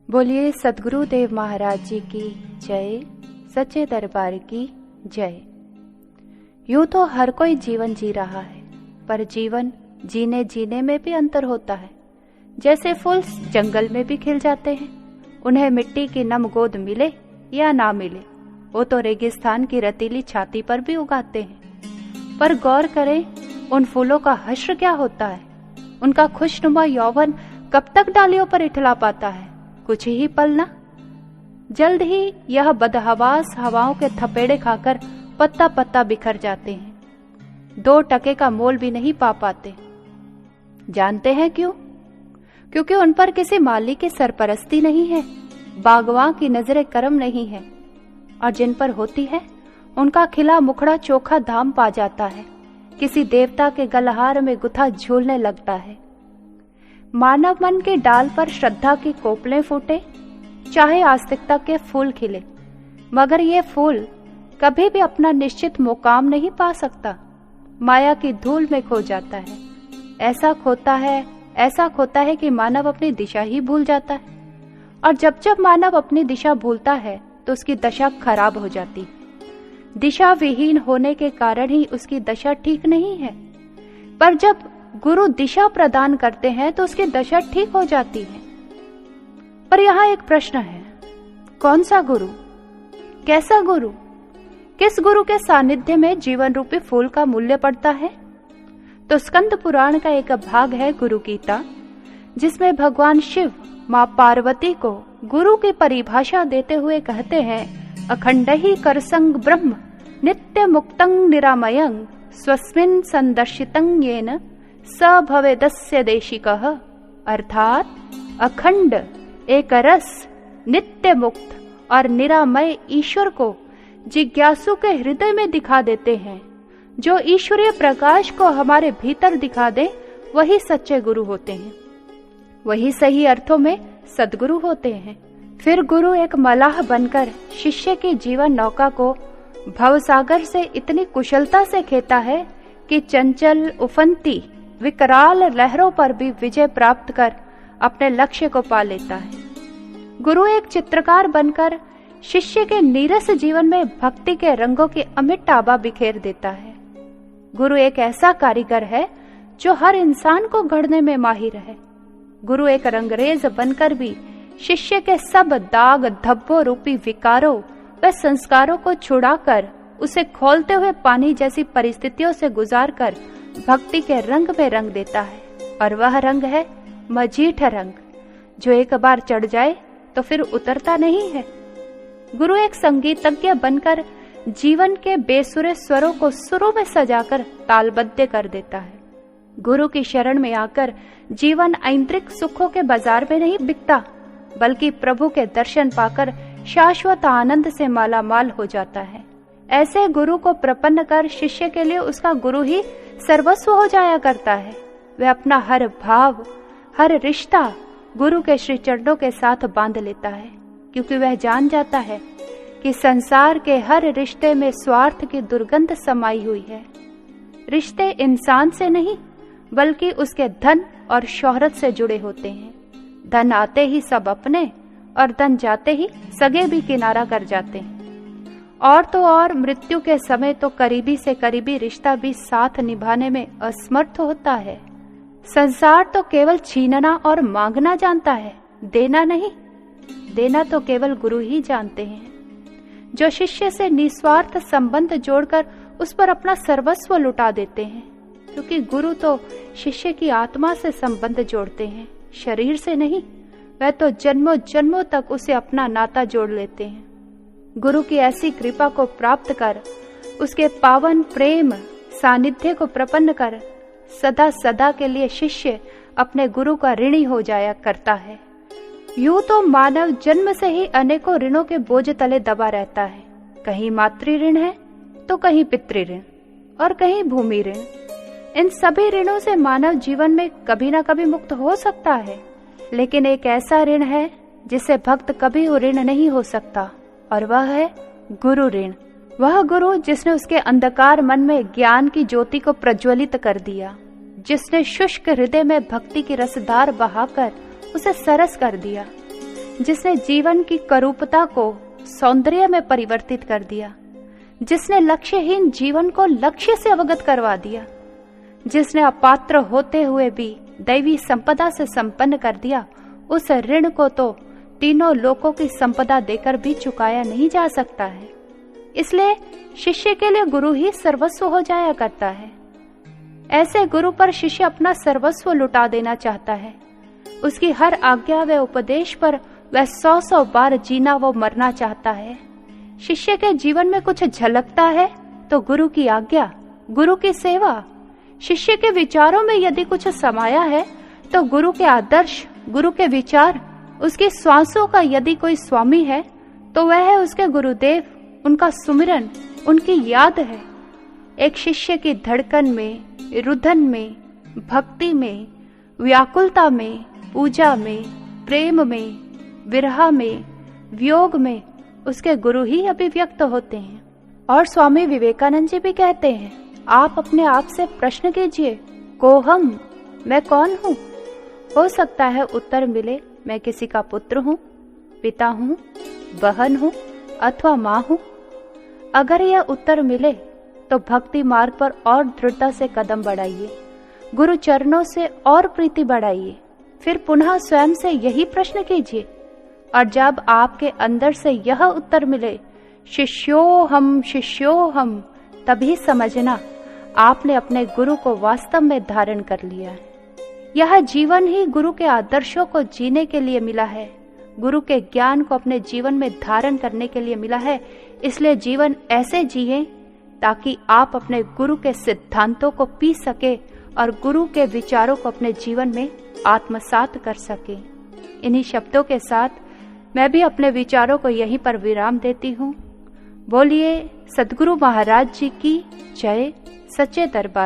बोलिए सद्गुरु देव महाराज जी की जय, सच्चे दरबार की जय। यूं तो हर कोई जीवन जी रहा है, पर जीवन जीने जीने में भी अंतर होता है। जैसे फूल जंगल में भी खिल जाते हैं, उन्हें मिट्टी की नम गोद मिले या ना मिले, वो तो रेगिस्तान की रतीली छाती पर भी उगाते हैं। पर गौर करें, उन फूलों का हश्र क्या होता है। उनका खुशनुमा यौवन कब तक डालियों पर इठला पाता है? कुछ ही पल ना। जल्द ही यह बदहवास हवाओं के थपेड़े खाकर पत्ता पत्ता बिखर जाते हैं, 2 टके का मोल भी नहीं पा पाते। जानते हैं क्यों? क्योंकि उन पर किसी माली की सरपरस्ती नहीं है, बागवां की नजरे करम नहीं है, और जिन पर होती है उनका खिला मुखड़ा चोखा धाम पा जाता है, किसी देवता के गलहार में गुथा झूलने लगता है। मानव मन के डाल पर श्रद्धा की कोपलें फूटे, चाहे आस्तिकता के फूल खिले, मगर ये फूल कभी भी अपना निश्चित मुकाम नहीं पा सकता, माया की धूल में खो जाता है। ऐसा खोता है कि मानव अपनी दिशा ही भूल जाता है, और जब जब मानव अपनी दिशा भूलता है तो उसकी दशा खराब हो जाती है। दिशा विहीन होने के कारण ही उसकी दशा ठीक नहीं है, पर जब गुरु दिशा प्रदान करते हैं तो उसकी दशा ठीक हो जाती है। पर यहाँ एक प्रश्न है, कौन सा गुरु, कैसा गुरु, किस गुरु के सानिध्य में जीवन रूपी फूल का मूल्य पड़ता है? तो स्कंद पुराण का एक भाग है गुरु गीता, जिसमें भगवान शिव मां पार्वती को गुरु की परिभाषा देते हुए कहते हैं, अखंड ही करसंग ब्रह्म नित्य मुक्तं निरामयं स्वस्मिन् संदर्शितं येन स भवेदस्य देशिकः। अर्थात अखंड, एक रस, नित्य मुक्त और निरामय ईश्वर को जिज्ञासु के हृदय में दिखा देते हैं। जो ईश्वरीय प्रकाश को हमारे भीतर दिखा दे, वही सच्चे गुरु होते हैं, वही सही अर्थों में सद्गुरु होते हैं। फिर गुरु एक मलाह बनकर शिष्य की जीवन नौका को भवसागर से इतनी कुशलता से खेता है कि चंचल उफनती विकराल लहरों पर भी विजय प्राप्त कर अपने लक्ष्य को पा लेता है। गुरु एक चित्रकार बनकर शिष्य के नीरस जीवन में भक्ति के रंगों की अमिट आभा बिखेर देता है। गुरु एक ऐसा कारीगर है जो हर इंसान को गढ़ने में माहिर है। गुरु एक रंगरेज बनकर भी शिष्य के सब दाग धब्बों रूपी विकारों व संस्कारों को छुड़ाकर उसे खोलते हुए पानी जैसी परिस्थितियों से गुजार कर भक्ति के रंग में रंग देता है। और वह रंग है मजीठ रंग, जो एक बार चढ़ जाए तो फिर उतरता नहीं है। गुरु एक संगीतज्ञ बनकर जीवन के बेसुरे स्वरों को सुरों में सजाकर तालबद्ध कर देता है। गुरु की शरण में आकर जीवन ऐन्द्रिक सुखों के बाजार में नहीं बिकता, बल्कि प्रभु के दर्शन पाकर शाश्वत आनंद से मालामाल हो जाता है। ऐसे गुरु को प्रपन्न कर शिष्य के लिए उसका गुरु ही सर्वस्व हो जाया करता है। वह अपना हर भाव, हर रिश्ता गुरु के श्री चरणों के साथ बांध लेता है, क्योंकि वह जान जाता है कि संसार के हर रिश्ते में स्वार्थ की दुर्गंध समाई हुई है। रिश्ते इंसान से नहीं, बल्कि उसके धन और शोहरत से जुड़े होते हैं। धन आते ही सब अपने, और धन जाते ही सगे भी किनारा कर जाते हैं। और तो और मृत्यु के समय तो करीबी से करीबी रिश्ता भी साथ निभाने में असमर्थ होता है। संसार तो केवल छीनना और मांगना जानता है, देना नहीं। देना तो केवल गुरु ही जानते हैं, जो शिष्य से निस्वार्थ संबंध जोड़कर उस पर अपना सर्वस्व लुटा देते हैं। क्योंकि गुरु तो शिष्य की आत्मा से संबंध जोड़ते हैं, शरीर से नहीं। वह तो जन्मों जन्मों तक उसे अपना नाता जोड़ लेते हैं। गुरु की ऐसी कृपा को प्राप्त कर, उसके पावन प्रेम सानिध्य को प्रपन्न कर, सदा सदा के लिए शिष्य अपने गुरु का ऋणी हो जाया करता है। यूं तो मानव जन्म से ही अनेकों ऋणों के बोझ तले दबा रहता है। कहीं मातृ ऋण है, तो कहीं पितृ ऋण, और कहीं भूमि ऋण। इन सभी ऋणों से मानव जीवन में कभी ना कभी मुक्त हो सकता है, लेकिन एक ऐसा ऋण है जिससे भक्त कभी ऋण नहीं हो सकता, और वह है गुरु ऋण। वह गुरु जिसने उसके अंधकार मन में ज्ञान की ज्योति को प्रज्वलित कर दिया, जिसने शुष्क हृदय में भक्ति की रसधार बहाकर उसे सरस कर दिया, जिसने जीवन की करूपता को सौंदर्य में परिवर्तित कर दिया, जिसने लक्ष्यहीन जीवन को लक्ष्य से अवगत करवा दिया, जिसने अपात्र होते हुए भी दैवी संपदा से संपन्न कर दिया, उस ऋण को तो तीनों लोकों की संपदा देकर भी चुकाया नहीं जा सकता है। इसलिए शिष्य के लिए गुरु ही सर्वस्व हो जाया करता है। ऐसे गुरु पर शिष्य अपना सर्वस्व लुटा देना चाहता है। उसकी हर आज्ञा व उपदेश पर वह 100 बार जीना वो मरना चाहता है। शिष्य के जीवन में कुछ झलकता है तो गुरु की आज्ञा, गुरु की सेवा। शिष्य के विचारों में यदि कुछ समाया है तो गुरु के आदर्श, गुरु के विचार, उसकी श्वासों का यदि कोई स्वामी है तो वह है उसके गुरुदेव, उनका सुमिरन, उनकी याद है। एक शिष्य की धड़कन में, रुदन में, भक्ति में, व्याकुलता में, पूजा में, प्रेम में, विरह में, वियोग में उसके गुरु ही अभिव्यक्त होते हैं। और स्वामी विवेकानंद जी भी कहते हैं, आप अपने आप से प्रश्न कीजिए, कोहम, मैं कौन हूँ? हो सकता है उत्तर मिले, मैं किसी का पुत्र हूँ, पिता हूँ, बहन हूँ अथवा माँ हूँ। अगर यह उत्तर मिले तो भक्ति मार्ग पर और दृढ़ता से कदम बढ़ाइए, गुरु चरणों से और प्रीति बढ़ाइए। फिर पुनः स्वयं से यही प्रश्न कीजिए, और जब आपके अंदर से यह उत्तर मिले, शिष्योहम शिष्योहम, तभी समझना आपने अपने गुरु को वास्तव में धारण कर लिया है। यह जीवन ही गुरु के आदर्शों को जीने के लिए मिला है, गुरु के ज्ञान को अपने जीवन में धारण करने के लिए मिला है। इसलिए जीवन ऐसे जिए ताकि आप अपने गुरु के सिद्धांतों को पी सके और गुरु के विचारों को अपने जीवन में आत्मसात कर सके। इन्हीं शब्दों के साथ मैं भी अपने विचारों को यहीं पर विराम देती हूँ। बोलिए सद्गुरु महाराज जी की जय। सच्चे दरबार।